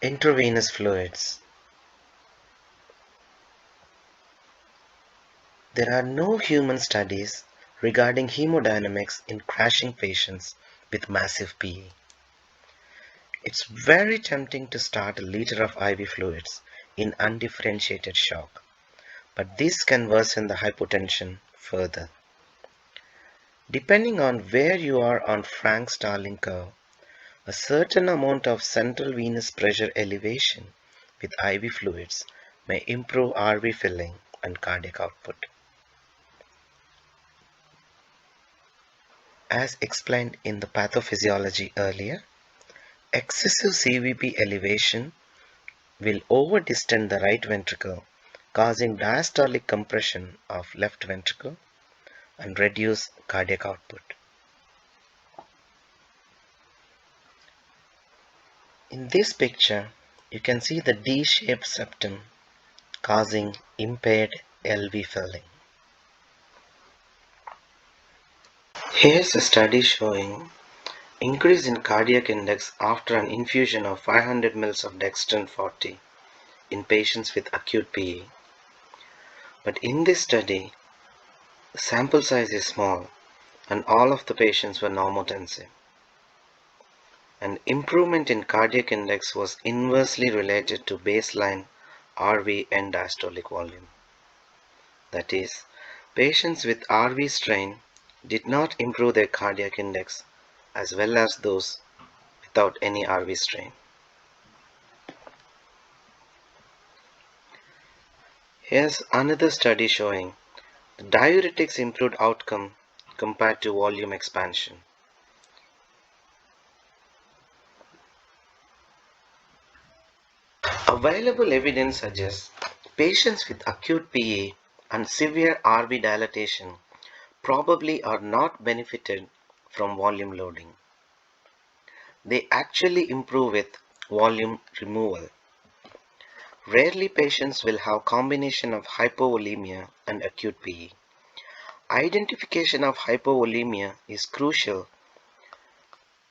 Intravenous fluids. There are no human studies regarding hemodynamics in crashing patients with massive PE. It's very tempting to start a liter of IV fluids in undifferentiated shock, but this can worsen the hypotension further. Depending on where you are on Frank-Starling curve, a certain amount of central venous pressure elevation with IV fluids may improve RV filling and cardiac output. As explained in the pathophysiology earlier, excessive CVP elevation will overdistend the right ventricle, causing diastolic compression of left ventricle and reduce cardiac output. In this picture, you can see the D-shaped septum causing impaired LV filling. Here's a study showing increase in cardiac index after an infusion of 500 ml of dextran 40 in patients with acute PE. But in this study, the sample size is small and all of the patients were normotensive. An improvement in cardiac index was inversely related to baseline RV and diastolic volume. That is, patients with RV strain did not improve their cardiac index as well as those without any RV strain. Here's another study showing the diuretics improved outcome compared to volume expansion. Available evidence suggests patients with acute PA and severe RV dilatation probably are not benefited from volume loading. They actually improve with volume removal. Rarely patients will have combination of hypovolemia and acute PE. Identification of hypovolemia is crucial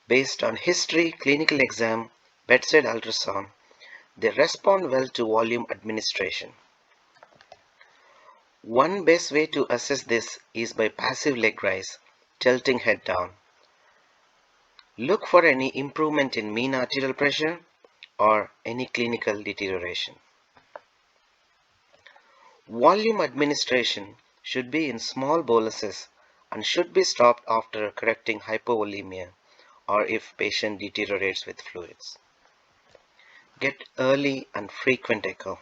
based on history, clinical exam, bedside ultrasound. They respond well to volume administration. One best way to assess this is by passive leg raise, tilting head down. Look for any improvement in mean arterial pressure or any clinical deterioration. Volume administration should be in small boluses and should be stopped after correcting hypovolemia or if patient deteriorates with fluids. Get early and frequent echo.